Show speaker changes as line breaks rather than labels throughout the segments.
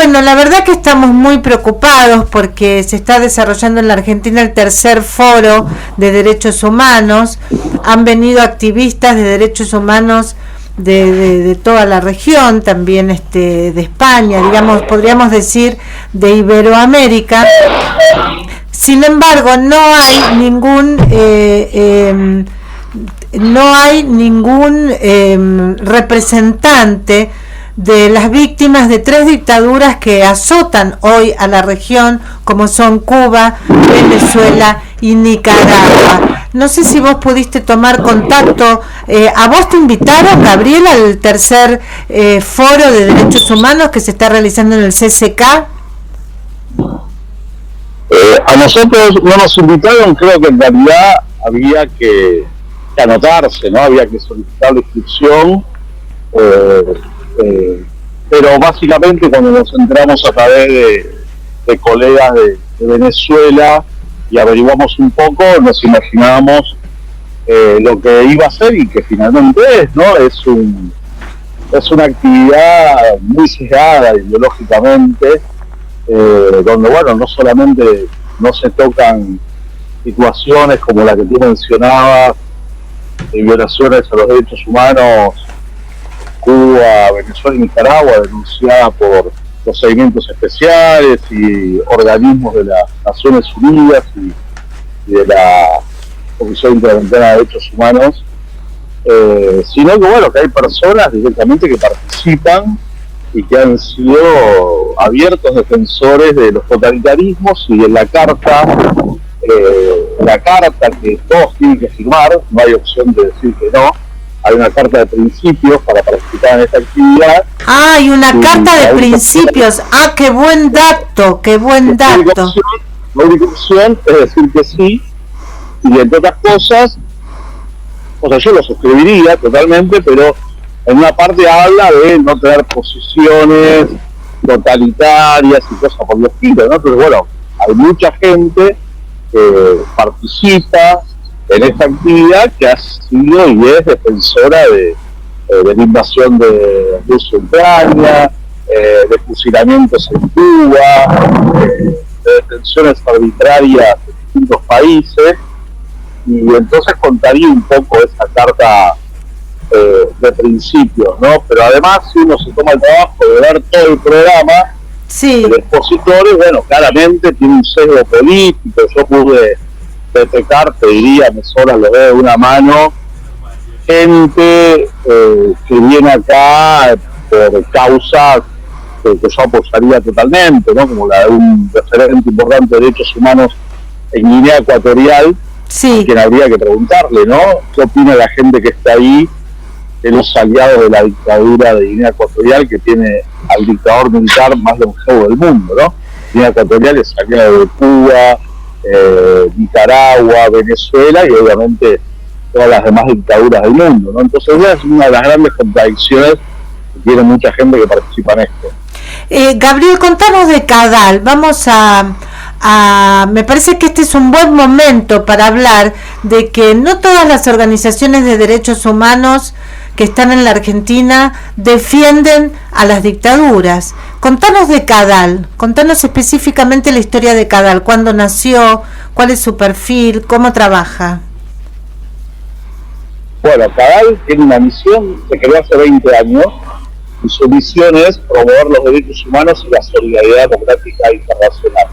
Bueno, la verdad que estamos muy preocupados porque se está desarrollando en la Argentina el tercer foro de derechos humanos. Han venido activistas de derechos humanos de toda la región, también de España, digamos, podríamos decir de Iberoamérica. Sin embargo, no hay ningún representante de las víctimas de 3 dictaduras que azotan hoy a la región, como son Cuba, Venezuela y Nicaragua. No sé si vos pudiste tomar contacto. ¿A vos te invitaron, Gabriel, al tercer foro de derechos humanos que se está realizando en el CCK?
A nosotros no nos invitaron, creo que en realidad había que anotarse, ¿no? Había que solicitar la inscripción. Pero básicamente cuando nos enteramos a través de colegas de Venezuela y averiguamos un poco, nos imaginábamos lo que iba a ser y que finalmente es, ¿no? Es una actividad muy sesgada ideológicamente, donde, bueno, no solamente no se tocan situaciones como la que tú mencionabas, violaciones a los derechos humanos, Cuba, Venezuela y Nicaragua, denunciada por procedimientos especiales y organismos de las Naciones Unidas y de la Comisión Interamericana de Derechos Humanos, sino que, bueno, que hay personas directamente que participan y que han sido abiertos defensores de los totalitarismos, y en la carta que todos tienen que firmar, no hay opción de decir que no. Hay una carta de principios para participar en esta actividad.
Ah, hay una carta de principios. Ah, qué buen dato, qué buen dato.
La única opción es decir que sí, y entre otras cosas, o sea, yo lo suscribiría totalmente, pero en una parte habla de no tener posiciones totalitarias y cosas por el estilo, ¿no? Pero bueno, hay mucha gente que participa en esta actividad que ha sido y es defensora de la invasión de Rusia a Ucrania, de fusilamientos en Cuba, de detenciones arbitrarias en distintos países, y entonces contaría un poco esa carta de principios, ¿no? Pero además, si uno se toma el trabajo de ver todo el programa,
sí,
el expositor, bueno, claramente tiene un sesgo político. Yo pude detectar, te diría, me sobra lo de una mano, gente que viene acá por causas que yo apoyaría totalmente, ¿no? Como la de un referente importante de derechos humanos en Guinea Ecuatorial,
sí,
a quien habría que preguntarle, ¿no? ¿Qué opina la gente que está ahí, de los aliados de la dictadura de Guinea Ecuatorial, que tiene al dictador militar más longevo del mundo, ¿no? Guinea Ecuatorial es aliado de Cuba, Nicaragua, Venezuela y obviamente todas las demás dictaduras del mundo, ¿no? Entonces esa es una de las grandes contradicciones que tiene mucha gente que participa en esto.
Gabriel, contanos de CADAL. Vamos me parece que este es un buen momento para hablar de que no todas las organizaciones de derechos humanos que están en la Argentina defienden a las dictaduras. Contanos de CADAL, contanos específicamente la historia de CADAL, cuándo nació, cuál es su perfil, cómo trabaja.
Bueno, CADAL tiene una misión, se creó hace 20 años, y su misión es promover los derechos humanos y la solidaridad democrática internacional.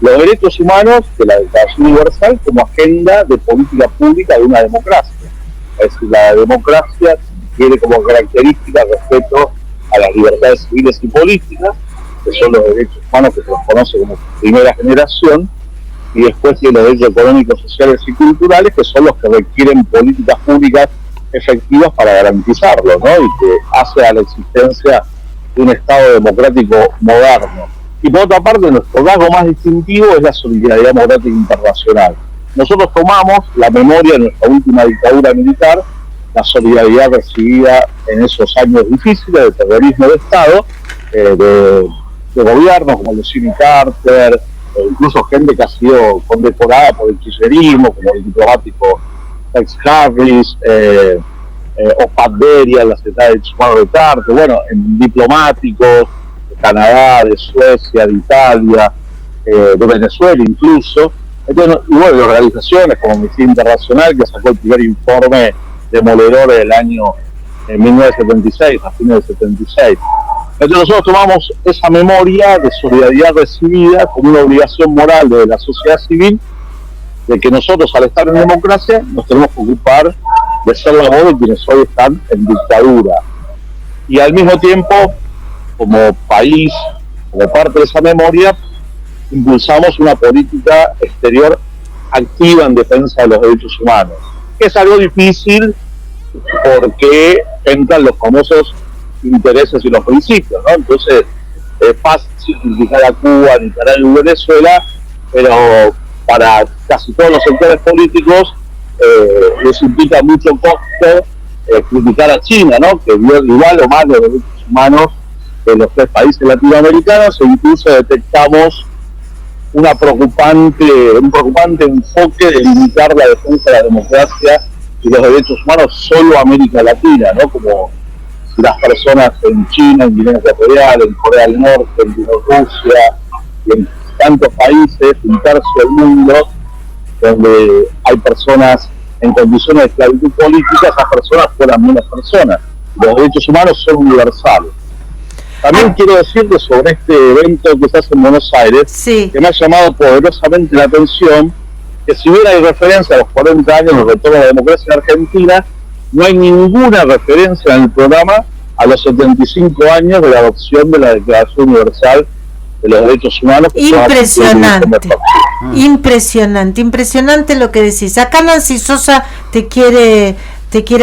Los derechos humanos de la Declaración Universal como agenda de política pública de una democracia. Es decir, la democracia tiene como característica respeto a las libertades civiles y políticas, que son los derechos humanos que se los conoce como primera generación, y después tiene los derechos económicos, sociales y culturales, que son los que requieren políticas públicas efectivas para garantizarlo, ¿no? Y que hace a la existencia de un Estado democrático moderno. Y por otra parte, nuestro rasgo más distintivo es la solidaridad democrática internacional. Nosotros tomamos la memoria de nuestra última dictadura militar, la solidaridad recibida en esos años difíciles de terrorismo de Estado, de gobiernos como el de Jimmy Carter, incluso gente que ha sido condecorada por el kirchnerismo, como el diplomático Tex Harris, o Pat Beria, la secretaria de Derechos Humanos de Carter, bueno, en diplomáticos, Canadá, de Suecia, de Italia, de Venezuela incluso. Entonces, y bueno, de organizaciones como Amnistía Internacional, que sacó el primer informe demoledor del año 1976, a fines del 76. Entonces nosotros tomamos esa memoria de solidaridad recibida como una obligación moral de la sociedad civil, de que nosotros, al estar en democracia, nos tenemos que ocupar de ser la voz de quienes hoy están en dictadura. Y al mismo tiempo, como país, como parte de esa memoria, impulsamos una política exterior activa en defensa de los derechos humanos, que es algo difícil porque entran los famosos intereses y los principios, ¿no? Entonces es fácil criticar a Cuba, Nicaragua y Venezuela, pero para casi todos los sectores políticos les implica mucho costo criticar a China, ¿no? Que viola igual o más los derechos humanos de los 3 países latinoamericanos, e incluso detectamos un preocupante enfoque de limitar la defensa de la democracia y los derechos humanos solo a América Latina, ¿no? Como si las personas en China, en Guinea Ecuatorial, en Corea del Norte, en Bielorrusia y en tantos países, un tercio del mundo, donde hay personas en condiciones de esclavitud política, esas personas fueran menos personas. Los derechos humanos son universales. También quiero decirte sobre este evento que se hace en Buenos Aires, sí, que me ha llamado poderosamente la atención, que si bien hay referencia a los 40 años del retorno a la democracia en Argentina, no hay ninguna referencia en el programa a los 75 años de la adopción de la Declaración Universal de los Derechos Humanos.
Impresionante lo que decís. Acá Nancy Sosa te quiere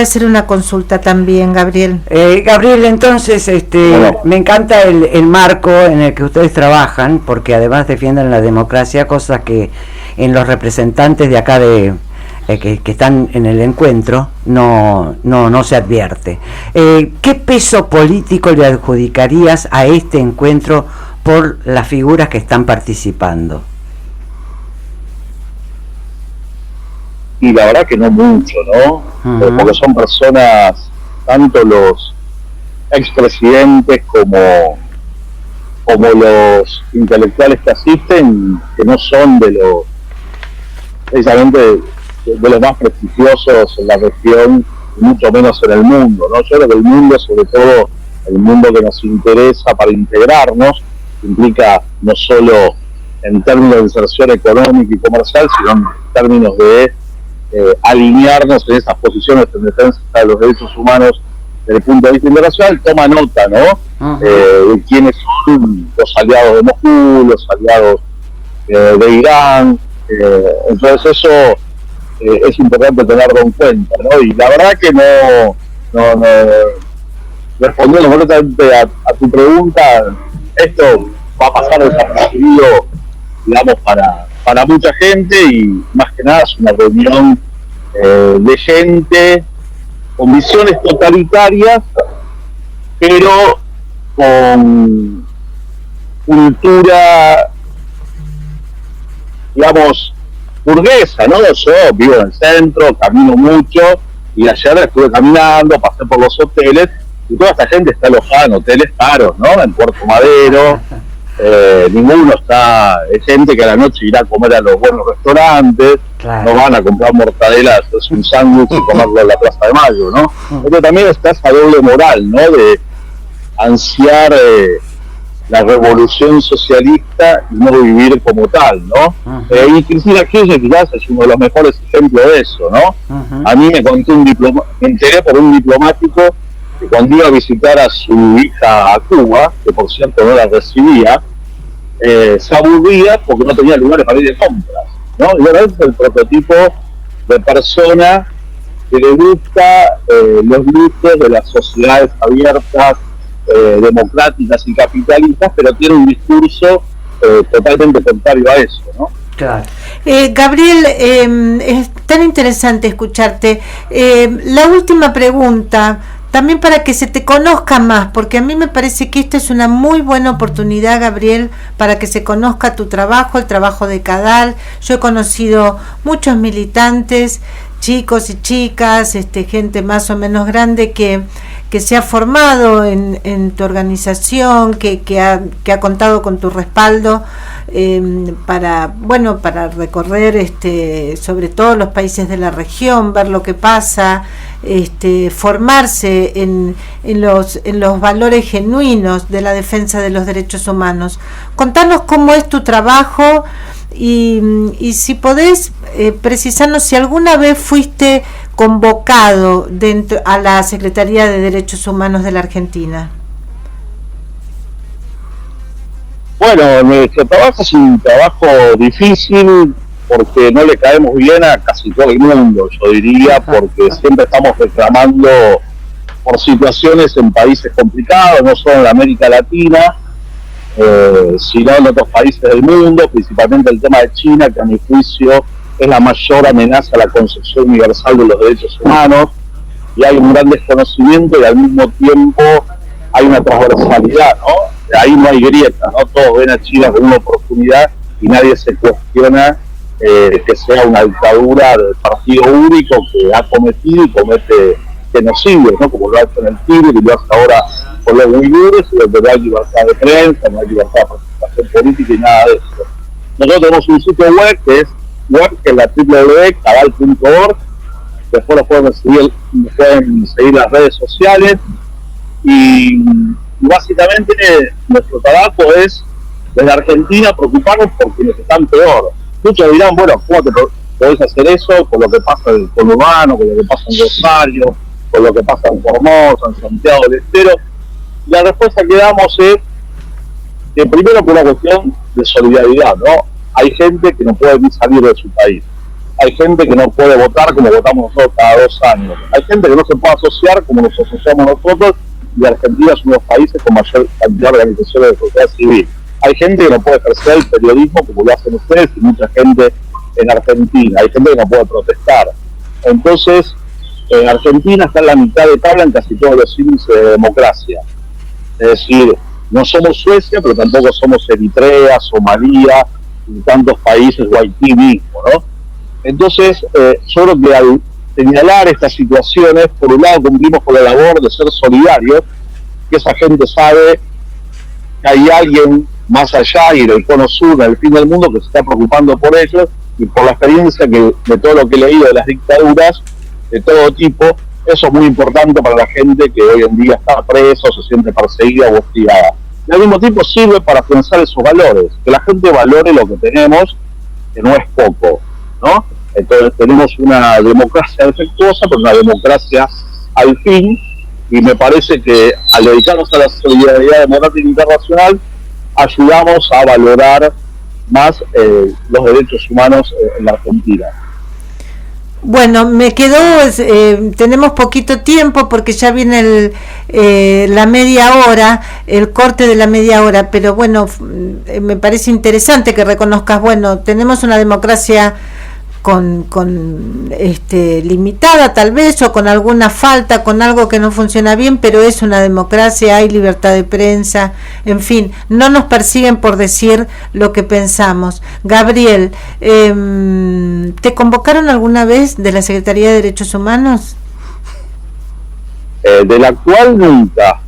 hacer una consulta también, Gabriel.
Gabriel, entonces, bueno, me encanta el marco en el que ustedes trabajan, porque además defienden la democracia, cosas que en los representantes de acá que están en el encuentro no se advierte. ¿Qué peso político le adjudicarías a este encuentro por las figuras que están participando?
Y la verdad que no mucho, ¿no? Uh-huh. Porque son personas, tanto los expresidentes como los intelectuales que asisten, que no son precisamente de los más prestigiosos en la región, y mucho menos en el mundo, ¿no? Yo creo que el mundo, sobre todo el mundo que nos interesa para integrarnos, implica no solo en términos de inserción económica y comercial, sino en términos de alinearnos en esas posiciones en defensa de los derechos humanos desde el punto de vista internacional, toma nota, ¿no? Uh-huh. De quiénes son los aliados de Moscú, los aliados de Irán, entonces eso es importante tenerlo en cuenta, ¿no? Y la verdad que no respondiendo correctamente a tu pregunta, esto va a pasar desapercibido, digamos, para mucha gente, y más que nada es una reunión de gente con visiones totalitarias, pero con cultura, digamos, burguesa, ¿no? Yo vivo en el centro, camino mucho, y ayer estuve caminando, pasé por los hoteles, y toda esta gente está alojada en hoteles caros, ¿no? En Puerto Madero, ninguno es gente que a la noche irá a comer a los buenos restaurantes, claro, no van a comprar mortadela, hacerse un sándwich y comerlo en la Plaza de Mayo, ¿no? Pero también está esa doble moral, ¿no? De ansiar la revolución socialista y no vivir como tal, ¿no? Uh-huh. Y Cristina Kirchner quizás es uno de los mejores ejemplos de eso, ¿no? Uh-huh. A mí me enteré por un diplomático que cuando iba a visitar a su hija a Cuba, que por cierto no la recibía, se aburría porque no tenía lugares para ir de compras, ¿no? Y ahora es el prototipo de persona que le gusta los lujos de las sociedades abiertas, democráticas y capitalistas, pero tiene un discurso totalmente contrario a eso, ¿no?
Claro. Gabriel, es tan interesante escucharte. La última pregunta, también para que se te conozca más, porque a mí me parece que esta es una muy buena oportunidad, Gabriel, para que se conozca tu trabajo, el trabajo de CADAL. Yo he conocido muchos militantes chicos y chicas, gente más o menos grande que se ha formado en tu organización, que ha contado con tu respaldo para recorrer sobre todo los países de la región, ver lo que pasa, formarse en los valores genuinos de la defensa de los derechos humanos. Contanos cómo es tu trabajo y si podés precisarnos si alguna vez fuiste convocado a la Secretaría de Derechos Humanos de la Argentina.
Bueno, nuestro trabajo es un trabajo difícil porque no le caemos bien a casi todo el mundo, yo diría, porque siempre estamos reclamando por situaciones en países complicados, no solo en la América Latina, sino en otros países del mundo, principalmente el tema de China, que a mi juicio es la mayor amenaza a la concepción universal de los derechos humanos, y hay un gran desconocimiento y al mismo tiempo hay una transversalidad, ¿no? Ahí no hay grieta, ¿no? Todos ven a China como una oportunidad y nadie se cuestiona que sea una dictadura del partido único que ha cometido y comete genocidios, ¿no? Como lo ha hecho en el Tíbet y lo hace ahora con los uigures, y donde no hay libertad de prensa, no hay libertad de participación política y nada de eso. Nosotros tenemos un sitio web que es la www.cabal.org, después lo pueden seguir las redes sociales y básicamente nuestro trabajo es desde Argentina preocuparnos por quienes están peor. Muchos dirán, bueno, ¿cómo te podés hacer eso con lo que pasa en el conurbano, con lo que pasa en Rosario, con lo que pasa en Formosa, en Santiago del Estero? Y la respuesta que damos es que primero por una cuestión de solidaridad, ¿no? Hay gente que no puede ni salir de su país. Hay gente que no puede votar como votamos nosotros cada 2 años. Hay gente que no se puede asociar como nos asociamos nosotros, y Argentina es uno de los países con mayor cantidad de organizaciones de sociedad civil. Hay gente que no puede ejercer el periodismo como lo hacen ustedes y mucha gente en Argentina. Hay gente que no puede protestar. Entonces, Argentina está en la mitad de tabla en casi todos los índices de democracia. Es decir, no somos Suecia, pero tampoco somos Eritrea, Somalia y tantos países, o Haití mismo, ¿no? Entonces, yo creo que al señalar estas situaciones, por un lado cumplimos con la labor de ser solidarios, que esa gente sabe que hay alguien más allá y en el cono sur, en el fin del mundo, que se está preocupando por ellos, y por la experiencia de todo lo que he leído de las dictaduras de todo tipo, eso es muy importante para la gente que hoy en día está presa o se siente perseguida o hostigada. Y al mismo tiempo sirve para pensar esos valores, que la gente valore lo que tenemos, que no es poco, ¿no? Entonces tenemos una democracia defectuosa, pero una democracia al fin, y me parece que al dedicarnos a la solidaridad democrática internacional, ayudamos a valorar más los derechos humanos en la Argentina.
Bueno, me quedó, tenemos poquito tiempo porque ya viene la media hora, el corte de la media hora, pero bueno, me parece interesante que reconozcas, bueno, tenemos una democracia limitada tal vez, o con alguna falta, con algo que no funciona bien, pero es una democracia, hay libertad de prensa, en fin, no nos persiguen por decir lo que pensamos. Gabriel, ¿te convocaron alguna vez de la Secretaría de Derechos Humanos?
De la actual nunca,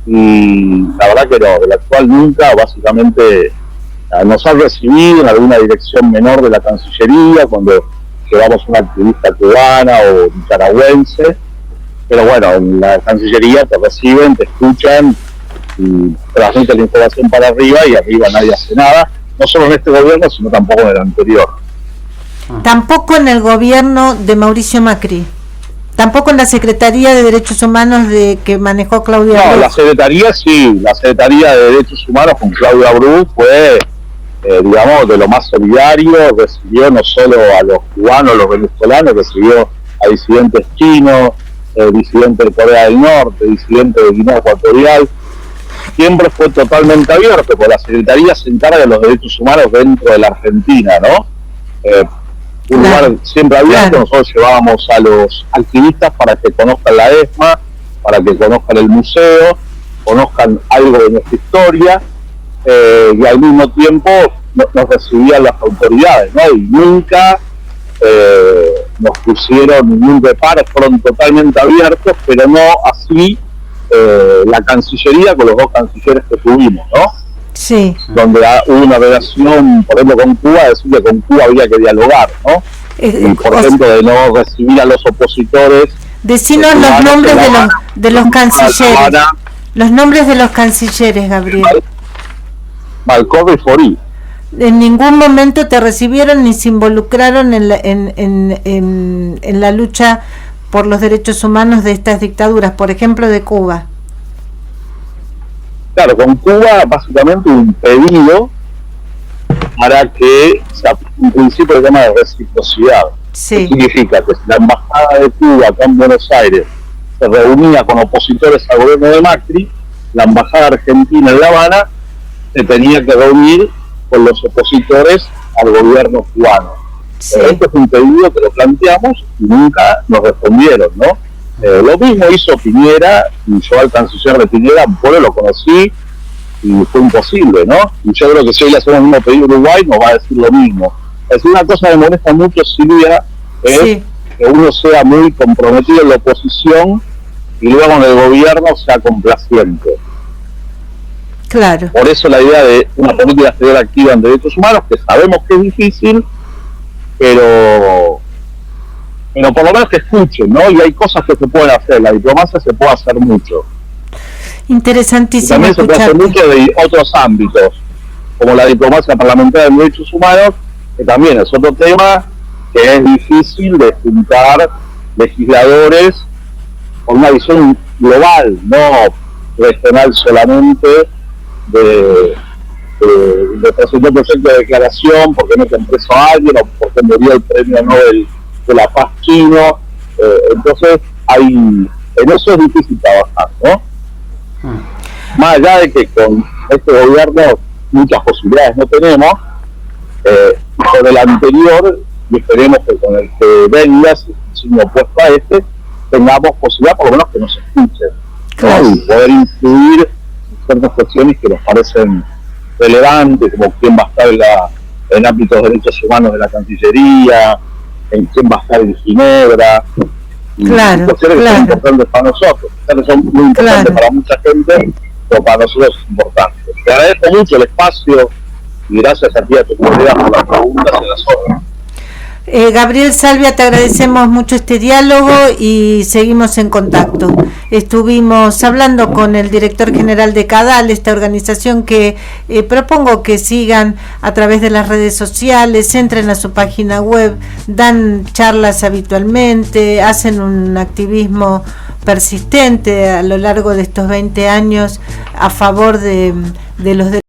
y la verdad que no, de la actual nunca. Básicamente nos han recibido en alguna dirección menor de la Cancillería cuando llevamos una activista cubana o nicaragüense, pero bueno, en la Cancillería te reciben, te escuchan y transmiten la información para arriba, y arriba nadie hace nada, no solo en este gobierno sino tampoco en el anterior.
Tampoco en el gobierno de Mauricio Macri, tampoco en la Secretaría de Derechos Humanos que manejó Claudia Bruch.
No, la Secretaría sí, la Secretaría de Derechos Humanos con Claudia Bruch fue digamos, de lo más solidario, recibió no solo a los cubanos, los venezolanos, recibió a disidentes chinos, disidentes de Corea del Norte, disidentes de Guinea Ecuatorial. Siempre fue totalmente abierto, porque la Secretaría se encarga de los derechos humanos dentro de la Argentina, ¿no? Un lugar siempre abierto. Nosotros llevábamos a los activistas para que conozcan la ESMA, para que conozcan el museo, conozcan algo de nuestra historia, y al mismo tiempo nos recibían las autoridades, ¿no? Y nunca nos pusieron ningún reparo, fueron totalmente abiertos, pero no así la Cancillería con los dos cancilleres que tuvimos, ¿no?
Sí.
Donde hubo una relación, por ejemplo, con Cuba, decir que con Cuba había que dialogar, ¿no? Y por ejemplo, de no recibir a los opositores.
Decinos los nombres de los cancilleres. Los nombres de los cancilleres, Gabriel.
Malcorra y Forí.
En ningún momento te recibieron ni se involucraron en la lucha por los derechos humanos de estas dictaduras, por ejemplo, de Cuba.
Claro, con Cuba básicamente un pedido para que se aplique un principio que se llama de reciprocidad.
Sí.
¿Qué significa? Que si la embajada de Cuba acá en Buenos Aires se reunía con opositores al gobierno de Macri, la embajada argentina en La Habana se tenía que reunir con los opositores al gobierno cubano.
Sí.
Este es un pedido que lo planteamos y nunca nos respondieron, ¿no? Lo mismo hizo Piñera, y yo al canciller de Piñera, bueno, lo conocí y fue imposible, ¿no? Y yo creo que si hoy le hacemos el mismo pedido a Uruguay nos va a decir lo mismo. Es una cosa que me molesta mucho, Silvia, es sí, que uno sea muy comprometido en la oposición y luego en el gobierno sea complaciente.
Claro.
Por eso la idea de una política exterior activa en derechos humanos, que sabemos que es difícil, pero por lo menos que escuchen, ¿no? Y hay cosas que se pueden hacer, la diplomacia se puede hacer mucho.
Interesantísimo.
Y también se puede hacer mucho de otros ámbitos, como la diplomacia parlamentaria de derechos humanos, que también es otro tema que es difícil de juntar legisladores con una visión global, no regional solamente, de presentar un proyecto de declaración porque no te preso a alguien o porque murió el premio Nobel de la Paz chino. Entonces en eso es difícil trabajar, ¿no? Más allá de que con este gobierno muchas posibilidades no tenemos, con el anterior, y esperemos que con el que venga, sin opuesto a este, tengamos posibilidad por lo menos que nos escuchen, claro, ¿no? Y poder influir en ciertas cuestiones que nos parecen relevantes, como quién va a estar en ámbitos de derechos humanos de la Cancillería, en quién va a estar en Ginebra,
claro,
cuestiones que son importantes para nosotros, que son muy importantes para mucha gente, pero para nosotros es importante. Te agradezco mucho el espacio y gracias a ti, a tu comunidad, por las preguntas y las obras.
Gabriel Salvia, te agradecemos mucho este diálogo y seguimos en contacto. Estuvimos hablando con el director general de CADAL, esta organización que propongo que sigan a través de las redes sociales, entren a su página web, dan charlas habitualmente, hacen un activismo persistente a lo largo de estos 20 años a favor de los derechos